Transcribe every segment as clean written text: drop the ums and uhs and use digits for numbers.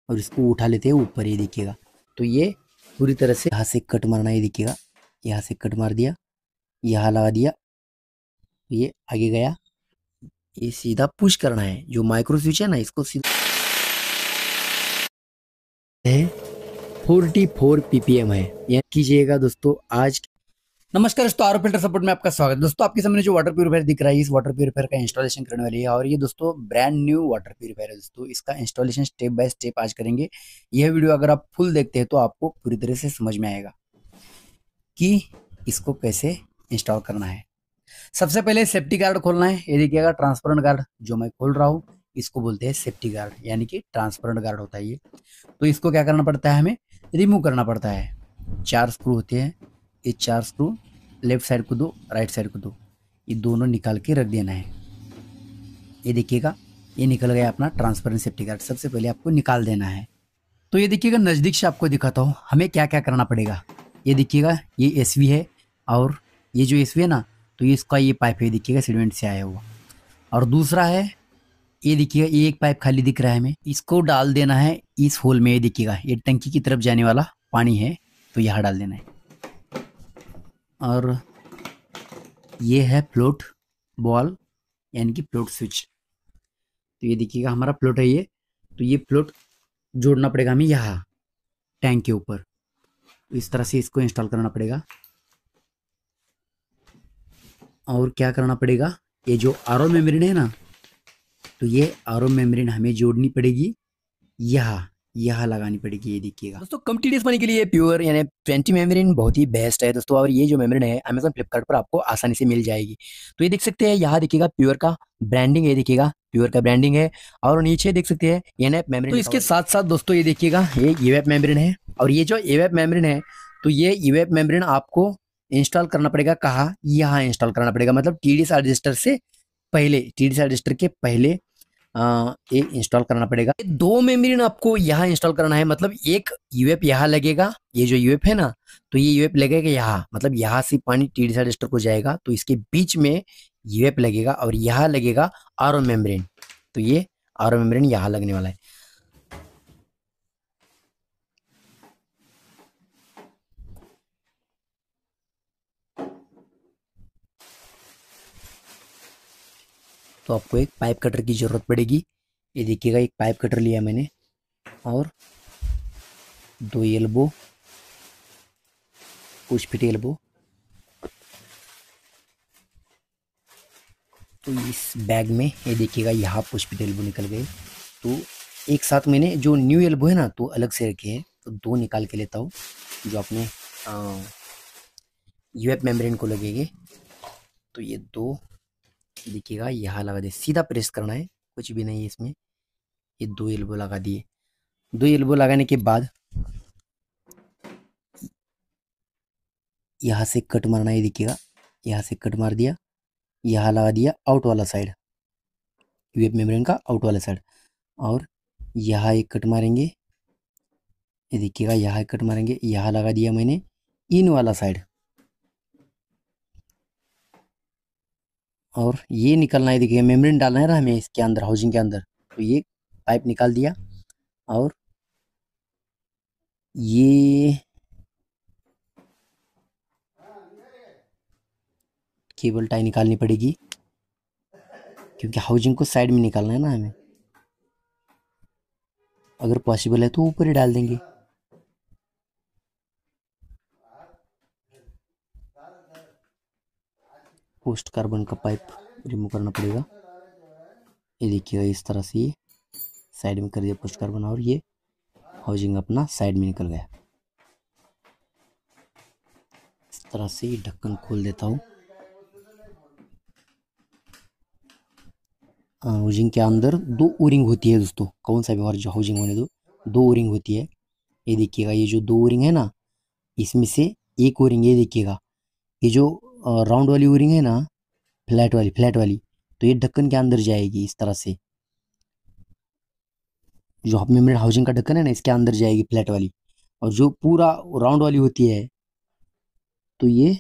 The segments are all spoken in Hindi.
और इसको उठा लेते हैं ऊपर, ये देखिएगा। तो ये पूरी तरह से यहाँ से कट मारना है, ये देखिएगा। यहाँ से कट मार दिया, यहाँ लगा दिया, ये आगे गया। ये सीधा पुश करना है, जो माइक्रो स्विच है ना, इसको सीधा है। 44 ppm है, यह कीजिएगा दोस्तों आज। नमस्कार दोस्तों, आर फिल्टर सपोर्ट में आपका स्वागत है। दोस्तों आपके सामने जो वाटर प्यूरिफायर दिख रहा है, इस वाटर प्यूरिफायर का इंस्टॉलेशन करने वाली है। और ये दोस्तों ब्रांड न्यू वाटर प्यूरिफायर है दोस्तों। इसका इंस्टॉलेशन स्टेप बाय स्टेप आज करेंगे। यह वीडियो अगर आप फुल देखते हैं तो आपको पूरी तरह से समझ में आएगा कि इसको कैसे इंस्टॉल करना है। सबसे पहले सेफ्टी गार्ड खोलना है। ये देखिएगा ट्रांसपेरेंट गार्ड जो मैं खोल रहा हूँ, इसको बोलते हैं सेफ्टी गार्ड, यानी कि ट्रांसपेरेंट गार्ड होता है ये। तो इसको क्या करना पड़ता है, हमें रिमूव करना पड़ता है। 4 स्क्रू होते हैं, ये 4 स्क्रू लेफ्ट साइड को दो, राइट साइड को दो, ये दोनों निकाल के रख देना है। ये देखिएगा, ये निकल गया अपना ट्रांसपेरेंट सेफ्टी गार्ड। सबसे पहले आपको निकाल देना है। तो ये देखिएगा, नज़दीक से आपको दिखाता हूँ हमें क्या क्या करना पड़ेगा। ये देखिएगा, ये एसवी है, और ये जो एसवी है ना, तो ये इसका ये पाइप है, देखिएगा सीमेंट से आया हुआ। और दूसरा है, ये देखिएगा, ये एक पाइप खाली दिख रहा है हमें, इसको डाल देना है इस होल में। ये देखिएगा, ये टंकी की तरफ जाने वाला पानी है, तो यहाँ डाल देना है। और ये है फ्लोट बॉल, यानी कि फ्लोट स्विच। तो ये देखिएगा हमारा फ्लोट है ये। तो ये फ्लोट जोड़ना पड़ेगा हमें यहाँ टैंक के ऊपर। तो इस तरह से इसको इंस्टॉल करना पड़ेगा। और क्या करना पड़ेगा, ये जो आरओ मेम्ब्रेन है ना, तो ये आरओ मेम्ब्रेन हमें जोड़नी पड़ेगी, यहाँ लगानी पड़ेगी। ये देखिएगा दोस्तों, कम टीडीएस पानी के लिए प्योर यानी 20 मेम्ब्रेन बहुत ही बेस्ट है दोस्तों। और ये जो मेम्ब्रेन है अमेजन फ्लिपकार्ट पर आपको आसानी से मिल जाएगी। तो ये देख सकते हैं, यहाँ देखिएगा प्योर का ब्रांडिंग है, देखिएगा प्योर का ब्रांडिंग है। और नीचे देख सकते हैं एनएफ मेम्ब्रेन। तो इसके साथ साथ दोस्तों ये देखिएगा, ये यूएफ मेम्ब्रेन है। और ये जो यूएफ मेम्ब्रेन है, तो ये यूएफ मेम्ब्रेन आपको इंस्टॉल करना पड़ेगा कहाँ, यहाँ इंस्टॉल करना पड़ेगा। मतलब टीडीएस रजिस्टर से पहले, टीडीएस रजिस्टर के पहले ये इंस्टॉल करना पड़ेगा। 2 मेम्ब्रेन आपको यहाँ इंस्टॉल करना है। मतलब एक यूएफ यहाँ लगेगा, ये जो यूएफ है ना, तो ये यूएफ लगेगा यहाँ। मतलब यहाँ से पानी टीडीएस रजिस्टर को जाएगा, तो इसके बीच में यूएफ लगेगा, और यहाँ लगेगा आरओ मेम्ब्रेन। तो ये आरओ मेम्ब्रेन यहाँ लगने वाला है। तो आपको एक पाइप कटर की जरूरत पड़ेगी। ये देखिएगा, एक पाइप कटर लिया मैंने, और 2 एल्बो, पुश फिट एल्बो। तो इस बैग में ये देखिएगा, यहाँ पुश फिट एल्बो निकल गए। तो एक साथ मैंने जो न्यू एल्बो है ना, तो अलग से रखे हैं। तो 2 निकाल के लेता हूँ, जो अपने यूएफ मेम्ब्रेन को लगेंगे। तो ये 2 देखिएगा, यहाँ लगा दे, सीधा प्रेस करना है, कुछ भी नहीं है इसमें। ये 2 एल्बो लगा दिए। 2 एल्बो लगाने के बाद यहाँ से कट मारना है, देखिएगा। यहाँ से कट मार दिया, यहाँ लगा दिया आउट वाला साइड, यूएफ मेम्ब्रेन का आउट वाला साइड। और यहाँ एक कट मारेंगे, ये देखिएगा, यहाँ एक कट मारेंगे, यहाँ लगा दिया मैंने इन वाला साइड। और ये निकलना है, देखिए मेम्ब्रेन डालना है ना हमें इसके अंदर, हाउसिंग के अंदर। तो ये पाइप निकाल दिया, और ये केबल टाई निकालनी पड़ेगी, क्योंकि हाउसिंग को साइड में निकालना है ना हमें। अगर पॉसिबल है तो ऊपर ही डाल देंगे। पोस्ट कार्बन का पाइप रिमूव करना पड़ेगा। ये देखिएगा, इस तरह से ये साइड में कर दिया पोस्ट कार्बन, और ये हाउसिंग अपना साइड में निकल गया। इस तरह से ये ढक्कन खोल देता हूँ। हाउसिंग के अंदर 2 ओरिंग होती है दोस्तों, कौन सा भी और जो हाउसिंग होने दो, 2 ओरिंग होती है। ये देखिएगा, ये जो 2 ओरिंग है ना, इसमें से एक ओरिंग, ये देखिएगा, ये जो राउंड वाली ओरिंग है ना, फ्लैट वाली, तो ये ढक्कन के अंदर जाएगी इस तरह से। जो हाफ मेम्ब्रेन हाउसिंग का ढक्कन है ना, इसके अंदर जाएगी फ्लैट वाली। और जो पूरा राउंड वाली होती है, तो ये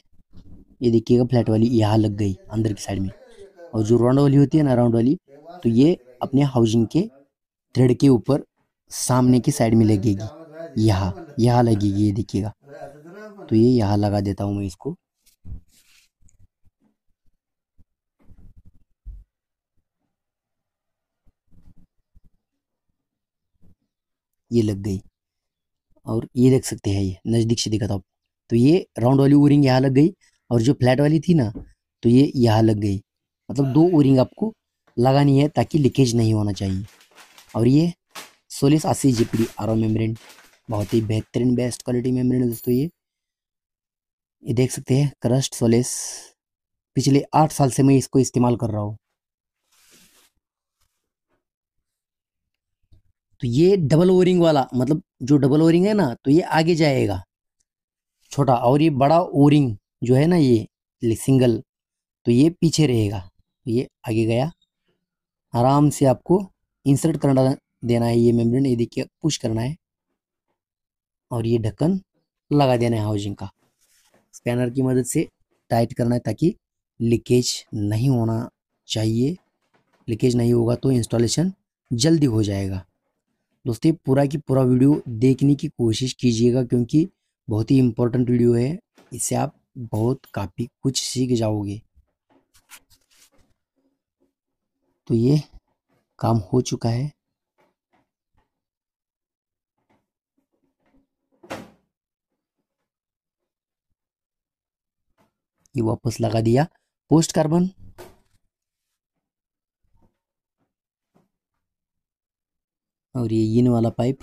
देखिएगा, फ्लैट वाली यहाँ लग गई अंदर की साइड में। और जो राउंड वाली होती है ना, राउंड वाली, तो ये अपने हाउसिंग के थ्रेड के ऊपर सामने की साइड में लगेगी, यहाँ यहाँ लगेगी, ये देखिएगा। तो ये यहाँ लगा देता हूँ मैं इसको। ये लग गई, और ये देख सकते हैं, ये नज़दीक से दिखाता हूँ। तो ये राउंड वाली ओरिंग यहाँ लग गई, और जो फ्लैट वाली थी ना, तो ये यहाँ लग गई। मतलब दो ओरिंग आपको लगानी है ताकि लीकेज नहीं होना चाहिए। और ये सोलिस 80 जीपीडी आरओ मेम्ब्रेन, बहुत ही बेहतरीन बेस्ट क्वालिटी मेम्ब्रेन है दोस्तों। ये देख सकते हैं, क्रस्ट सोलिस। पिछले 8 साल से मैं इसको इस्तेमाल कर रहा हूँ। तो ये डबल ओरिंग वाला, मतलब जो डबल ओरिंग है ना, तो ये आगे जाएगा छोटा, और ये बड़ा ओरिंग जो है ना, ये सिंगल, तो ये पीछे रहेगा। तो ये आगे गया, आराम से आपको इंसर्ट करना देना है ये मेम्ब्रेन, ये देखिए पुश करना है, और ये ढक्कन लगा देना है हाउसिंग का। स्पैनर की मदद से टाइट करना है ताकि लीकेज नहीं होना चाहिए। लीकेज नहीं होगा तो इंस्टॉलेशन जल्दी हो जाएगा। दोस्तों पूरा की पूरा वीडियो देखने की कोशिश कीजिएगा, क्योंकि बहुत ही इम्पोर्टेंट वीडियो है। इससे आप बहुत काफ़ी कुछ सीख जाओगे। तो ये काम हो चुका है। ये वापस लगा दिया पोस्ट कार्बन। और ये इन वाला पाइप,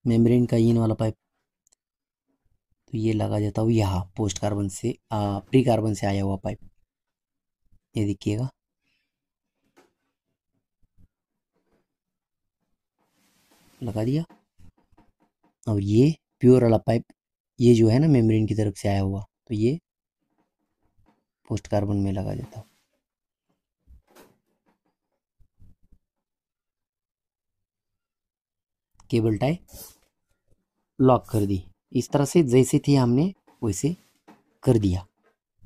मेम्ब्रेन का इन वाला पाइप, तो ये लगा देता हूँ यहाँ पोस्ट कार्बन से, प्री कार्बन से आया हुआ पाइप, ये देखिएगा। लगा दिया। और ये प्योर वाला पाइप, ये जो है ना मेम्ब्रेन की तरफ से आया हुआ, तो ये पोस्ट कार्बन में लगा देता हूँ। केबल टाई लॉक कर दी। इस तरह से जैसे थी हमने वैसे कर दिया।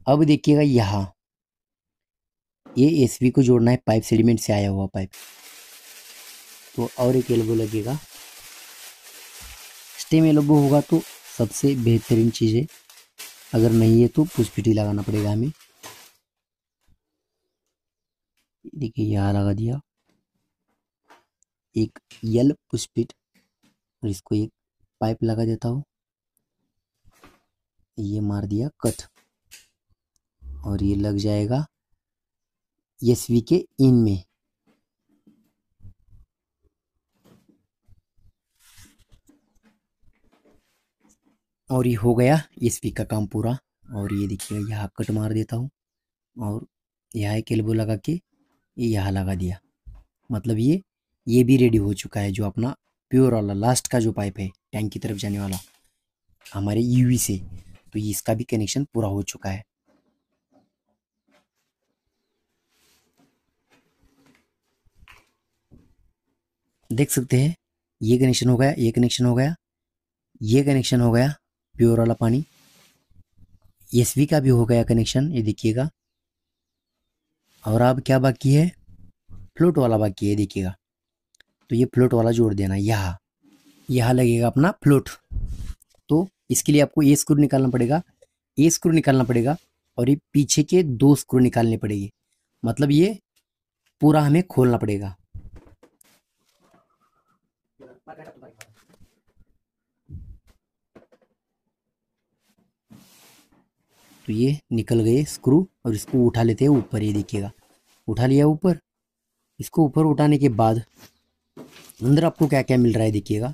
अब देखिएगा यहाँ ये एसवी को जोड़ना है, पाइप सेडिमेंट से आया हुआ पाइप। तो और एक एल्बो लगेगा, स्टेम एल्बो होगा तो सबसे बेहतरीन चीज़ है, अगर नहीं है तो पुशपिटी लगाना पड़ेगा हमें। देखिए यहाँ लगा दिया एक यल पुशपिट, और इसको एक पाइप लगा देता हूँ, ये मार दिया कट, और ये लग जाएगा एसवी के इन में। और ये हो गया एसवी का काम पूरा। और ये देखिए यहाँ कट मार देता हूँ, और यहाँ एक एल्बो लगा के ये यहाँ लगा दिया। मतलब ये भी रेडी हो चुका है, जो अपना प्योर वाला लास्ट का जो पाइप है टैंक की तरफ जाने वाला हमारे यूवी से, तो इसका भी कनेक्शन पूरा हो चुका है। देख सकते हैं, ये कनेक्शन हो गया, ये कनेक्शन हो गया, ये कनेक्शन हो गया प्योर वाला पानी। एसवी का भी हो गया कनेक्शन, ये देखिएगा। और अब क्या बाकी है, फ्लोट वाला बाकी है, देखिएगा। तो ये फ्लोट वाला जोड़ देना, यहाँ लगेगा अपना फ्लोट। तो इसके लिए आपको ये स्क्रू निकालना पड़ेगा, ये स्क्रू निकालना पड़ेगा, और ये पीछे के 2 स्क्रू निकालने पड़ेंगे। मतलब ये पूरा हमें खोलना पड़ेगा। तो ये निकल गए स्क्रू, और इसको उठा लेते हैं ऊपर, ये देखिएगा उठा लिया ऊपर। इसको ऊपर उठाने के बाद अंदर आपको क्या क्या मिल रहा है, देखिएगा।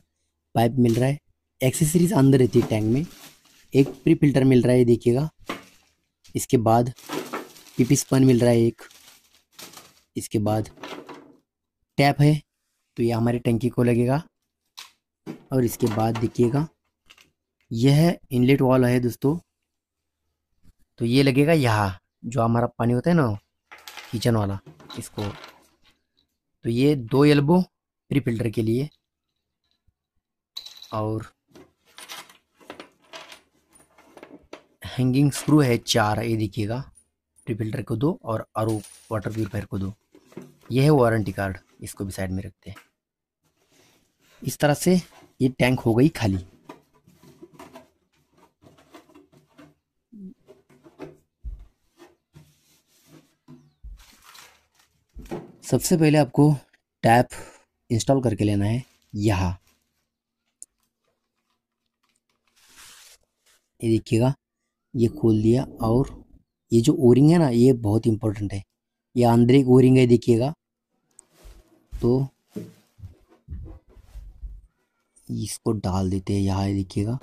पाइप मिल रहा है, एक्सेसरीज अंदर रहती है टैंक में, एक प्री फिल्टर मिल रहा है, देखिएगा। इसके बाद पीपी स्पन मिल रहा है एक। इसके बाद टैप है, तो ये हमारी टंकी को लगेगा। और इसके बाद देखिएगा यह इनलेट वाल है दोस्तों, तो ये लगेगा यहाँ, जो हमारा पानी होता है ना किचन वाला, इसको। तो ये 2 एल्बो प्री फिल्टर के लिए, और हैंगिंग स्क्रू है 4, ये देखिएगा। प्री फिल्टर को 2 और आरओ वाटर प्यूरिफायर को 2। ये है वारंटी कार्ड, इसको भी साइड में रखते हैं। इस तरह से ये टैंक हो गई खाली। सबसे पहले आपको टैप इंस्टॉल करके लेना है। यहाँ ये देखिएगा, ये खोल दिया। और ये जो ओरिंग है ना, ये बहुत इंपॉर्टेंट है। ये अंदर एक ओरिंग है, देखिएगा। तो इसको डाल देते हैं यहाँ, देखिएगा।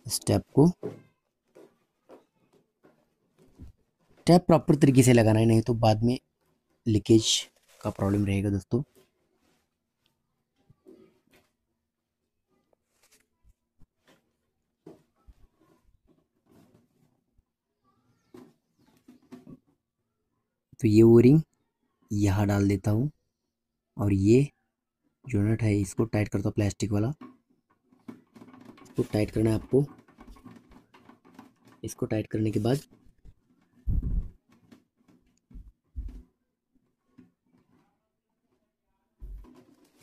स्टेप को टैप प्रॉपर तरीके से लगाना है, नहीं तो बाद में लीकेज का प्रॉब्लम रहेगा दोस्तों। तो ये ओरिंग यहाँ डाल देता हूँ, और ये जो नट है इसको टाइट करता हूँ, प्लास्टिक वाला। इसको टाइट करना है आपको। इसको टाइट करने के बाद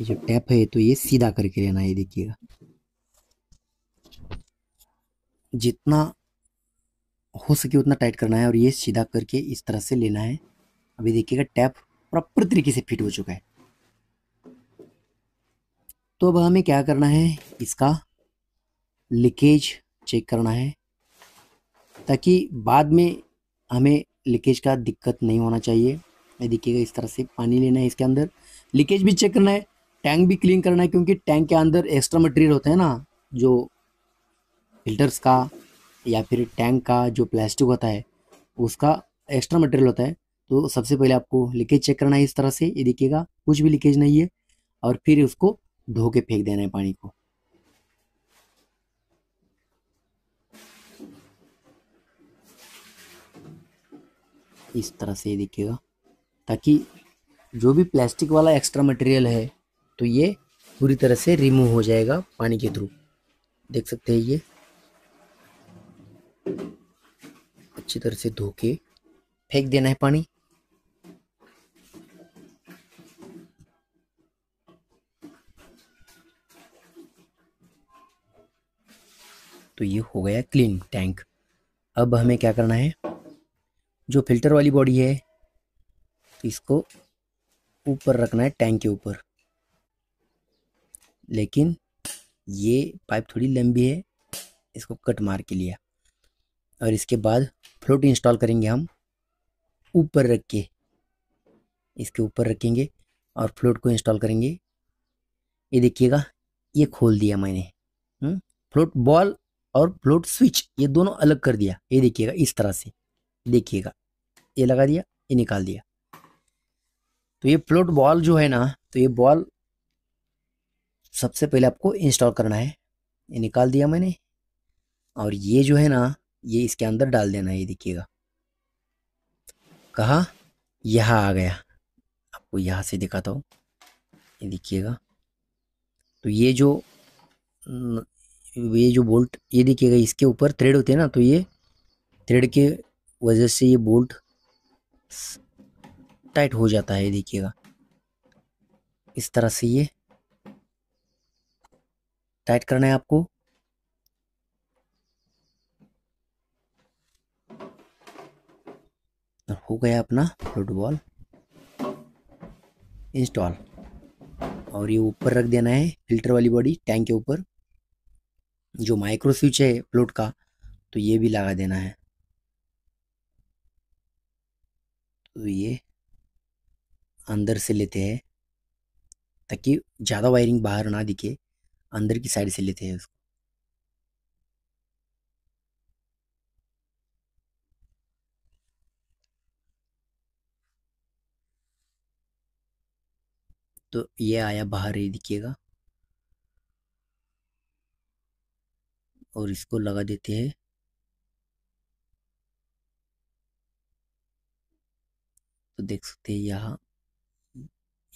ये जो टैप है तो ये सीधा करके लेना है, देखिएगा। जितना हो सके उतना टाइट करना है, और ये सीधा करके इस तरह से लेना है। अभी देखिएगा टैप प्रॉपर तरीके से फिट हो चुका है। तो अब हमें क्या करना है, इसका लीकेज चेक करना है, ताकि बाद में हमें लीकेज का दिक्कत नहीं होना चाहिए। ये देखिएगा, इस तरह से पानी लेना है, इसके अंदर लीकेज भी चेक करना है, टैंक भी क्लीन करना है, क्योंकि टैंक के अंदर एक्स्ट्रा मटेरियल होता है ना, जो फिल्टर्स का या फिर टैंक का जो प्लास्टिक होता है उसका एक्स्ट्रा मटेरियल होता है। तो सबसे पहले आपको लीकेज चेक करना है, इस तरह से। ये देखिएगा कुछ भी लीकेज नहीं है, और फिर उसको धो के फेंक देना है पानी को। इस तरह से ये देखिएगा, ताकि जो भी प्लास्टिक वाला एक्स्ट्रा मटेरियल है तो ये पूरी तरह से रिमूव हो जाएगा पानी के थ्रू। देख सकते हैं, ये अच्छी तरह से धो के फेंक देना है पानी। तो ये हो गया क्लीन टैंक। अब हमें क्या करना है, जो फिल्टर वाली बॉडी है तो इसको ऊपर रखना है, टैंक के ऊपर। लेकिन ये पाइप थोड़ी लंबी है, इसको कट मार के लिया। और इसके बाद फ्लोट इंस्टॉल करेंगे हम ऊपर रख के। इसके ऊपर रखेंगे और फ्लोट को इंस्टॉल करेंगे। ये देखिएगा, ये खोल दिया मैंने। फ्लोट बॉल और फ्लोट स्विच ये दोनों अलग कर दिया। ये देखिएगा इस तरह से, देखिएगा ये लगा दिया, ये निकाल दिया। तो ये फ्लोट बॉल जो है ना, तो ये बॉल सबसे पहले आपको इंस्टॉल करना है। ये निकाल दिया मैंने, और ये जो है ना, ये इसके अंदर डाल देना है। ये देखिएगा, कहाँ, यहाँ आ गया। आपको यहाँ से दिखाता हूँ, ये देखिएगा। तो ये जो बोल्ट, ये देखिएगा, इसके ऊपर थ्रेड होते हैं ना, तो ये थ्रेड के वजह से ये बोल्ट टाइट हो जाता है। ये देखिएगा, इस तरह से ये टाइट करना है आपको। हो गया अपना फुटबॉल इंस्टॉल। और ये ऊपर रख देना है फिल्टर वाली बॉडी टैंक के ऊपर। जो माइक्रो स्विच है फ्लोट का, तो ये भी लगा देना है। तो ये अंदर से लेते हैं, ताकि ज़्यादा वायरिंग बाहर ना दिखे, अंदर की साइड से लेते हैं उसको। तो ये आया बाहर, ये दिखिएगा। और इसको लगा देते हैं। तो देख सकते हैं यहाँ,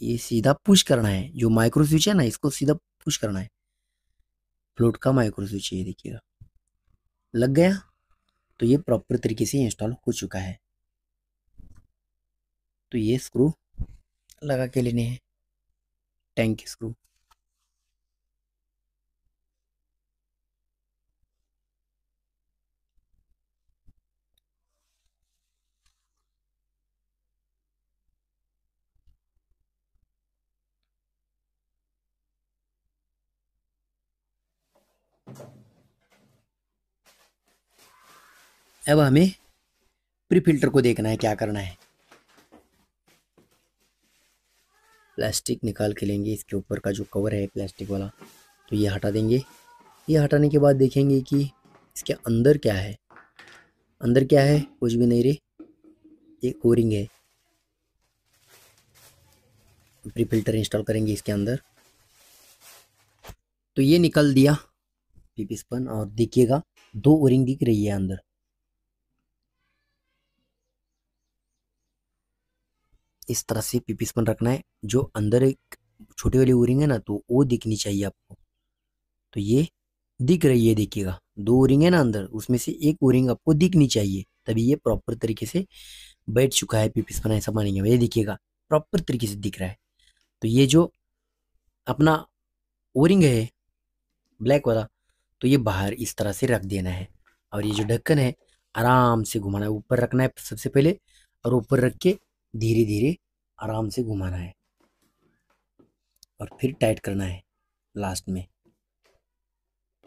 ये सीधा पुश करना है। जो माइक्रो स्विच है ना, इसको सीधा पुश करना है। फ्लोट का माइक्रो स्विच है, ये देखिएगा लग गया। तो ये प्रॉपर तरीके से इंस्टॉल हो चुका है। तो ये स्क्रू लगा के लेने हैं, टैंक के स्क्रू। अब हमें प्री फिल्टर को देखना है क्या करना है। प्लास्टिक निकाल के लेंगे, इसके ऊपर का जो कवर है प्लास्टिक वाला, तो ये हटा देंगे। ये हटाने के बाद देखेंगे कि इसके अंदर क्या है। अंदर क्या है? कुछ भी नहीं रे, एक ओरिंग है। प्री फिल्टर इंस्टॉल करेंगे इसके अंदर, तो ये निकल दिया पीपी स्पन। और देखिएगा 2 ओरिंग दिख रही है अंदर। इस तरह से पीपी स्पन रखना है। जो अंदर एक छोटी वाली ओरिंग है ना, तो वो दिखनी चाहिए आपको। तो ये दिख रही है, देखिएगा 2 ओरिंग है ना अंदर, उसमें से एक ओरिंग आपको दिखनी चाहिए, तभी ये प्रॉपर तरीके से बैठ चुका है पीपी स्पन, ऐसा मानेंगे। ये देखिएगा प्रॉपर तरीके से दिख रहा है। तो ये जो अपना ओरिंग है ब्लैक वाला, तो ये बाहर इस तरह से रख देना है। और ये जो ढक्कन है आराम से घुमाना है, ऊपर रखना है सबसे पहले, और ऊपर रख के धीरे धीरे आराम से घुमाना है, और फिर टाइट करना है। लास्ट में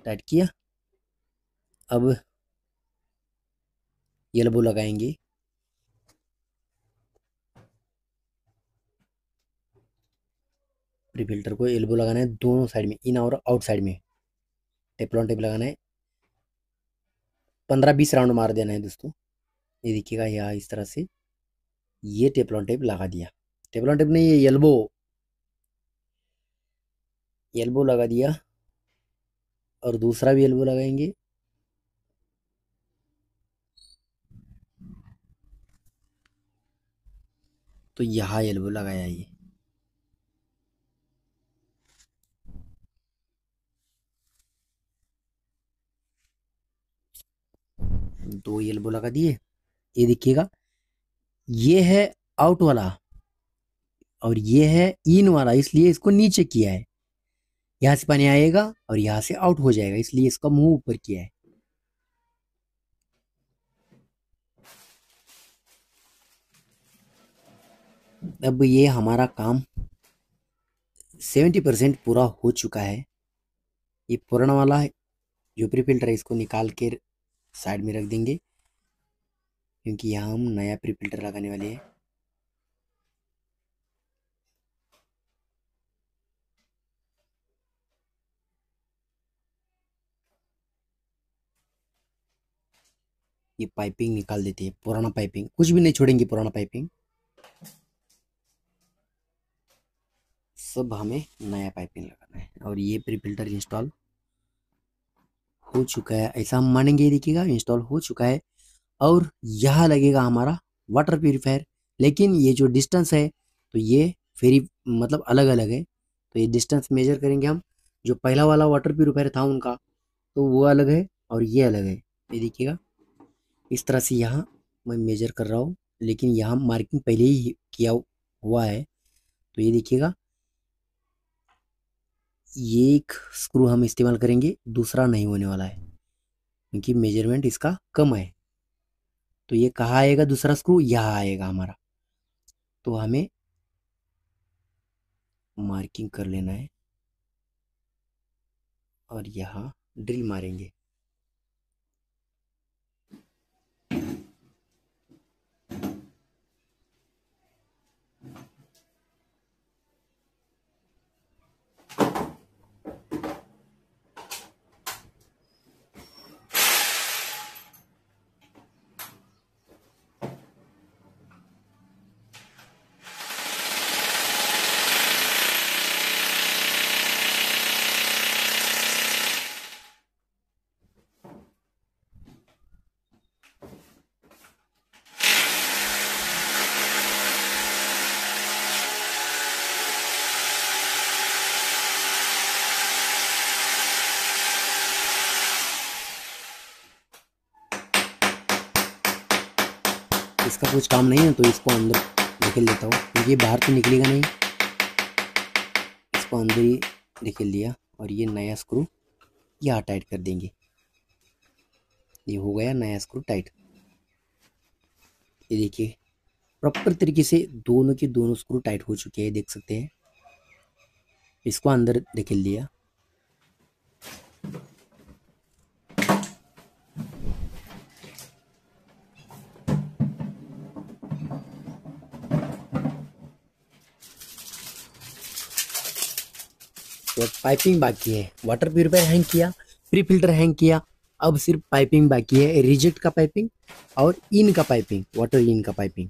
टाइट किया। अब एल्बो लगाएंगे। प्री फिल्टर को एल्बो लगाना है दोनों साइड में, इन और आउट साइड में टेपलॉन टेप लगाना है। 15-20 राउंड मार देना है दोस्तों। ये देखिएगा यहाँ इस तरह से ये टेपलॉन टेप लगा दिया। टेपलॉन टेप नहीं, ये एल्बो, एल्बो लगा दिया। और दूसरा भी एल्बो लगाएंगे। तो यहाँ एल्बो लगाया ये। दो एल्बो लगा दिए। ये देखिएगा ये है आउट वाला और ये है इन वाला, इसलिए इसको नीचे किया है। यहाँ से पानी आएगा और यहाँ से आउट हो जाएगा, इसलिए इसका मुंह ऊपर किया है। अब ये हमारा काम 70% पूरा हो चुका है। ये पुराना वाला है जो प्री फिल्टर है, इसको निकाल के साइड में रख देंगे, क्योंकि यहाँ हम नया प्री फिल्टर लगाने वाले हैं। ये पाइपिंग निकाल देते हैं, पुराना पाइपिंग कुछ भी नहीं छोड़ेंगे, पुराना पाइपिंग सब हमें नया पाइपिंग लगाना है। और ये प्री फिल्टर इंस्टॉल हो चुका है, ऐसा हम मानेंगे। देखिएगा इंस्टॉल हो चुका है। और यहाँ लगेगा हमारा वाटर प्यूरिफायर, लेकिन ये जो डिस्टेंस है तो ये फेरी मतलब अलग अलग है। तो ये डिस्टेंस मेजर करेंगे हम। जो पहला वाला वाटर प्यूरिफायर था उनका, तो वो अलग है और ये अलग है। ये देखिएगा इस तरह से यहाँ मैं मेजर कर रहा हूँ, लेकिन यहाँ मार्किंग पहले ही किया हुआ है। तो ये देखिएगा ये एक स्क्रू हम इस्तेमाल करेंगे, दूसरा नहीं होने वाला है, क्योंकि मेजरमेंट इसका कम है। तो ये कहाँ आएगा दूसरा स्क्रू? यहाँ आएगा हमारा। तो हमें मार्किंग कर लेना है और यहाँ ड्रिल मारेंगे। इसका कुछ काम नहीं है, तो इसको अंदर निकल लेता हूँ, क्योंकि ये बाहर तो निकलेगा नहीं। इसको अंदर ही निकल दिया और ये नया स्क्रू यहाँ टाइट कर देंगे। ये हो गया नया स्क्रू टाइट। ये देखिए प्रॉपर तरीके से दोनों के दोनों स्क्रू टाइट हो चुके हैं, देख सकते हैं। इसको अंदर निकल दिया। तो पाइपिंग बाकी है। वाटर प्यूरिफायर हैंग किया, प्री फिल्टर हैंग किया, अब सिर्फ पाइपिंग बाकी है, रिजेक्ट का पाइपिंग और इन का पाइपिंग, वाटर इन का पाइपिंग।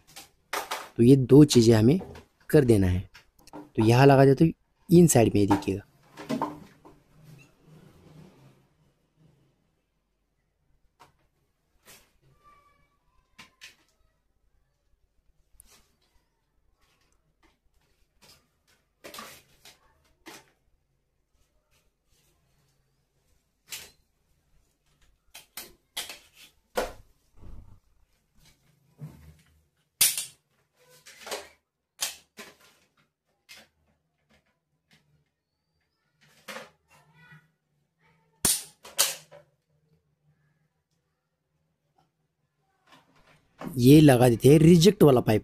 तो ये दो चीज़ें हमें कर देना है। तो यहाँ लगा दे, तो इन साइड में ये देखिएगा। ये लगा देते हैं रिजेक्ट वाला पाइप।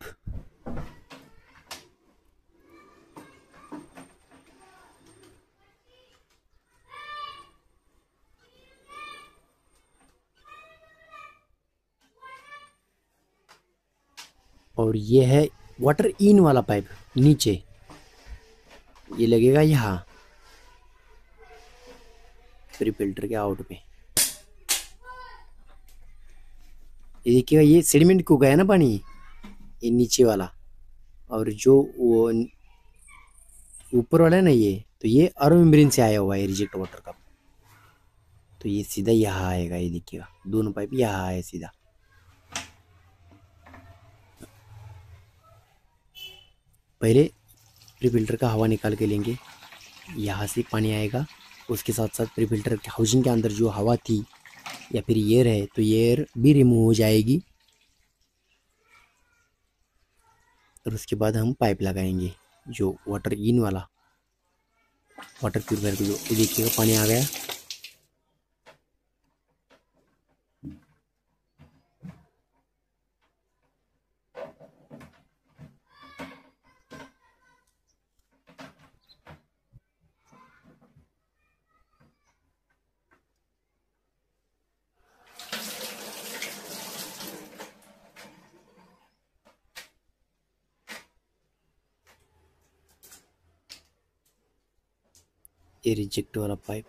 और ये है वाटर इन वाला पाइप नीचे, ये लगेगा यहाँ प्री फिल्टर के आउट में। ये देखिएगा, ये सेडिमेंट को गया ना पानी, ये नीचे वाला, और जो वो ऊपर वाला है ना, ये तो ये आरो मेम्ब्रेन से आया हुआ है रिजेक्ट वाटर का। तो ये सीधा यहाँ आएगा, ये देखिएगा दोनों पाइप यहाँ आए सीधा। पहले प्री फिल्टर का हवा निकाल के लेंगे, यहाँ से पानी आएगा, उसके साथ साथ प्री फिल्टर के हाउसिंग के अंदर जो हवा थी या फिर एयर है, तो एयर भी रिमूव हो जाएगी। और उसके बाद हम पाइप लगाएंगे जो वाटर इन वाला, वाटर प्यूरिफायर को। जो ये देखिएगा पानी आ गया, ये रिजेक्ट वाला पाइप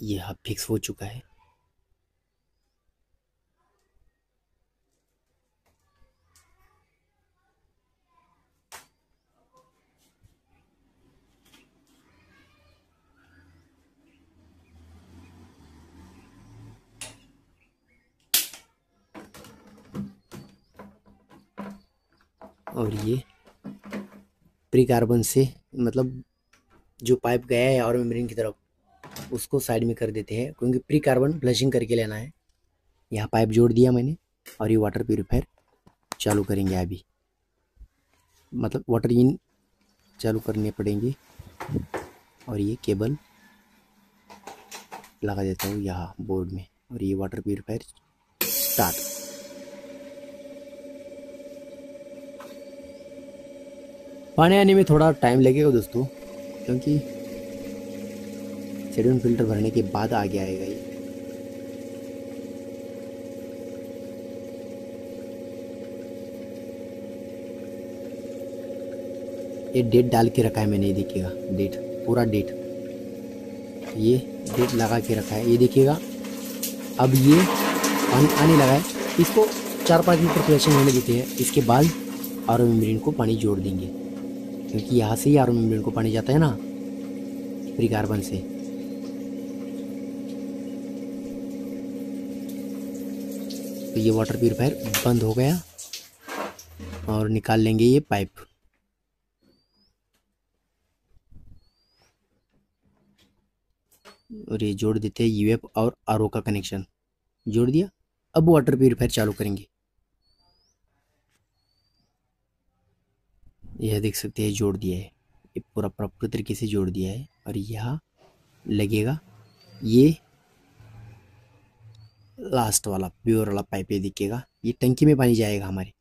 यह फिक्स हो चुका है। और ये प्री कार्बन से, मतलब जो पाइप गया है और मेम्ब्रेन की तरफ, उसको साइड में कर देते हैं, क्योंकि प्री कार्बन फ्लशिंग करके लेना है। यहाँ पाइप जोड़ दिया मैंने, और ये वाटर प्यूरिफायर चालू करेंगे अभी, मतलब वाटर इन चालू करने पड़ेंगे। और ये केबल लगा देता हूँ यहाँ बोर्ड में, और ये वाटर प्यूरिफायर स्टार्ट। पानी आने में थोड़ा टाइम लगेगा दोस्तों, क्योंकि सेडिमेंट फिल्टर भरने के बाद आगे आएगा ये। ये डेट डाल के रखा है मैंने, ये देखिएगा डेट, पूरा डेट, ये डेट लगा के रखा है, ये देखिएगा। अब ये पानी आने लगा है, इसको 4-5 मिनट फ्लशिंग होने देते हैं। इसके बाद आरो मेम्ब्रेन को पानी जोड़ देंगे, क्योंकि यहाँ से ही आरो मेम्ब्रेन को पानी जाता है ना प्री कार्बन से। तो ये वाटर प्यूरिफायर बंद हो गया, और निकाल लेंगे ये पाइप। और ये जोड़ देते हैं यूएफ और आरओ का कनेक्शन जोड़ दिया। अब वाटर प्यूरिफायर चालू करेंगे। यह देख सकते हैं जोड़ दिया है, ये पूरा प्रॉपर तरीके से जोड़ दिया है। और यहाँ लगेगा ये लास्ट वाला प्योर वाला पाइप, ये दिखेगा, ये टंकी में पानी जाएगा हमारे,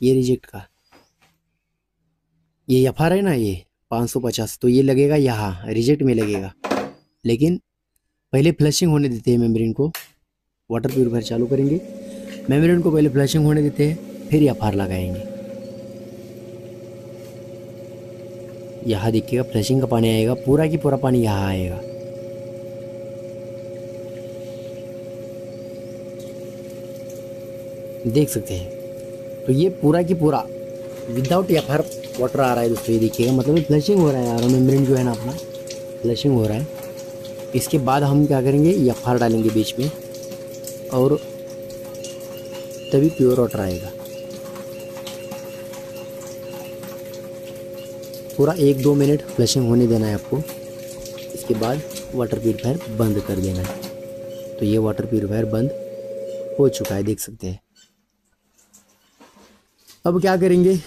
ये रिजेक्ट का। ये एफआर है ना, ये 550, तो ये लगेगा यहाँ रिजेक्ट में लगेगा। लेकिन पहले फ्लशिंग होने देते हैं मेम्ब्रेन को, वाटर प्यूरिफायर चालू करेंगे, मेम्ब्रेन को पहले फ्लशिंग होने देते हैं, फिर एफआर लगाएंगे। यहाँ देखिएगा फ्लशिंग का पानी आएगा, पूरा की पूरा पानी यहाँ आएगा। देख सकते हैं, तो ये पूरा की पूरा विदाउट एफआर वाटर आ रहा है दोस्तों। ये देखिएगा, मतलब ये फ्लशिंग हो रहा है यार, मेम्ब्रेन जो है ना अपना फ्लशिंग हो रहा है। इसके बाद हम क्या करेंगे, एफआर डालेंगे बीच में और तभी प्योर वाटर आएगा। पूरा 1-2 मिनट फ्लशिंग होने देना है आपको। इसके बाद वाटर प्यूरीफायर बंद कर देना है। तो ये वाटर प्यूरीफायर बंद हो चुका है, देख सकते हैं। अब क्या करेंगे,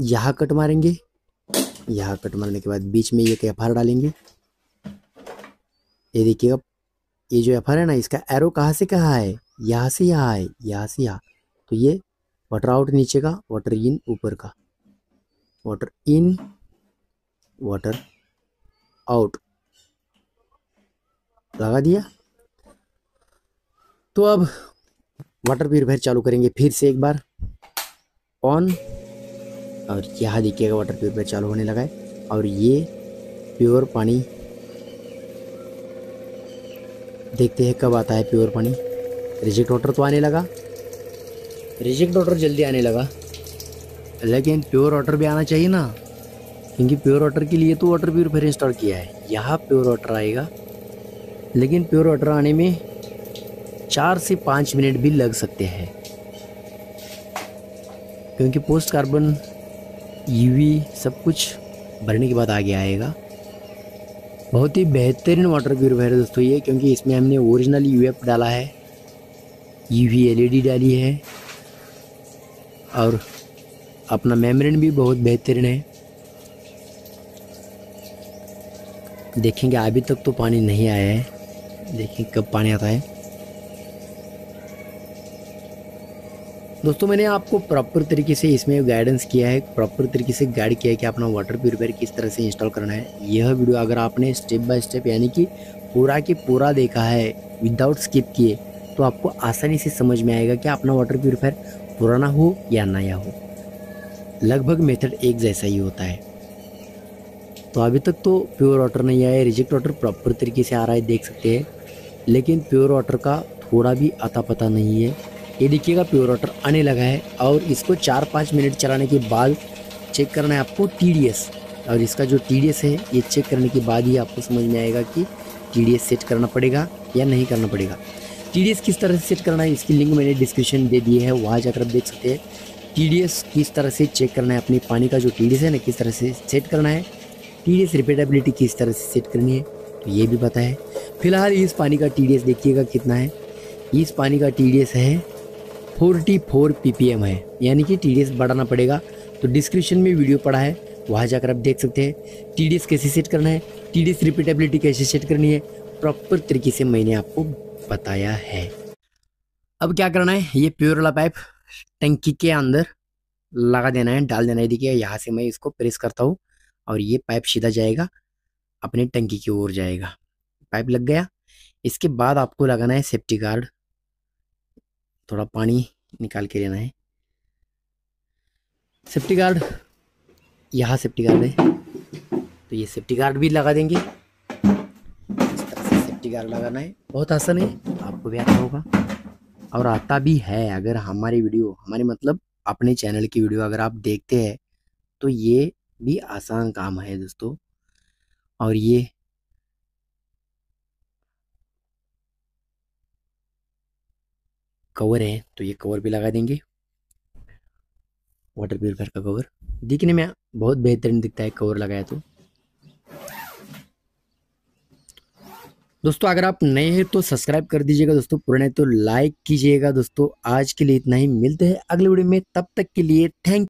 यहाँ कट मारेंगे। यहाँ कट मारने के बाद बीच में ये एफआर डालेंगे। ये देखिएगा, ये जो एफआर है ना, इसका एरो कहाँ से कहाँ है, यहाँ से यहाँ है, यहाँ से यहाँ। तो ये वाटर आउट नीचे का, वाटर इन ऊपर का, वाटर इन वाटर आउट लगा दिया। तो अब वाटर प्यूरीफायर चालू करेंगे फिर से एक बार ऑन, और यहाँ देखिएगा वाटर प्यूरीफायर चालू होने लगा है। और ये प्योर पानी देखते हैं कब आता है प्योर पानी। रिजेक्ट वाटर तो आने लगा, रिजेक्ट वाटर जल्दी आने लगा, लेकिन प्योर वाटर भी आना चाहिए ना, क्योंकि प्योर वाटर के लिए तो वाटर प्यूरीफायर इंस्टॉल किया है। यहाँ प्योर वाटर आएगा, लेकिन प्योर वाटर आने में 4 से 5 मिनट भी लग सकते हैं, क्योंकि पोस्ट कार्बन यूवी सब कुछ भरने के बाद आगे आएगा। बहुत ही बेहतरीन वाटर प्यूरीफायर है दोस्तों ये, क्योंकि इसमें हमने ओरिजिनल यूएफ डाला है, यूवी एलईडी डाली है, और अपना मेम्ब्रेन भी बहुत बेहतरीन है। देखेंगे अभी तक तो पानी नहीं आया है, देखें कब पानी आता है। दोस्तों मैंने आपको प्रॉपर तरीके से इसमें गाइडेंस किया है, प्रॉपर तरीके से गाइड किया है कि अपना वाटर प्यूरीफायर किस तरह से इंस्टॉल करना है। यह वीडियो अगर आपने स्टेप बाय स्टेप यानी कि पूरा के पूरा देखा है विदाउट स्किप किए, तो आपको आसानी से समझ में आएगा कि अपना वाटर प्यूरीफायर पुराना हो या नया हो। लगभग मेथड एक जैसा ही होता है। तो अभी तक तो प्योर वाटर नहीं आया है, रिजेक्ट वाटर प्रॉपर तरीके से आ रहा है, देख सकते हैं, लेकिन प्योर वाटर का थोड़ा भी अता पता नहीं है। ये देखिएगा प्योर वाटर आने लगा है, और इसको 4-5 मिनट चलाने के बाद चेक करना है आपको टीडीएस। और इसका जो टीडीएस है ये चेक करने के बाद ही आपको समझ में आएगा कि टीडीएस सेट करना पड़ेगा या नहीं करना पड़ेगा। टीडीएस किस तरह से सेट करना है इसकी लिंक मैंने डिस्क्रिप्शन दे दी है, वहाँ जाकर आप देख सकते हैं। टीडीएस किस तरह से चेक करना है, अपनी पानी का जो टीडीएस है ना किस तरह से सेट करना है, टीडीएस रिपीटेबिलिटी किस तरह से सेट करनी है, तो ये भी पता है। फिलहाल इस पानी का टीडीएस देखिएगा कितना है। इस पानी का टीडीएस है 44 ppm है, यानी कि टीडीएस बढ़ाना पड़ेगा। तो डिस्क्रिप्शन में वीडियो पड़ा है, वहाँ जाकर आप देख सकते हैं टीडीएस कैसे सेट करना है, टीडीएस रिपीटेबिलिटी कैसे सेट करनी है, प्रॉपर तरीके से मैंने आपको बताया है। अब क्या करना है, ये प्योर वाला पाइप टंकी के अंदर लगा देना है, डाल देना है। देखिए यहाँ से मैं इसको प्रेस करता हूँ और ये पाइप सीधा जाएगा अपने टंकी की ओर जाएगा। पाइप लग गया। इसके बाद आपको लगाना है सेफ्टी गार्ड, थोड़ा पानी निकाल के लेना है। सेफ्टी गार्ड, यहाँ सेफ्टी गार्ड है, तो ये सेफ्टी गार्ड भी लगा देंगे। इस तरह से सेफ्टी गार्ड लगाना है, बहुत आसान है, आपको भी आता होगा और आता भी है। अगर हमारी वीडियो, हमारे मतलब अपने चैनल की वीडियो अगर आप देखते हैं तो ये भी आसान काम है दोस्तों। और ये कवर है, तो ये कवर भी लगा देंगे, वाटर प्यूरीफायर का कवर। दिखने में बहुत बेहतरीन दिखता है कवर लगाया तो। दोस्तों अगर आप नए हैं तो सब्सक्राइब कर दीजिएगा दोस्तों, पुराने तो लाइक कीजिएगा दोस्तों। आज के लिए इतना ही, मिलते हैं अगले वीडियो में, तब तक के लिए थैंक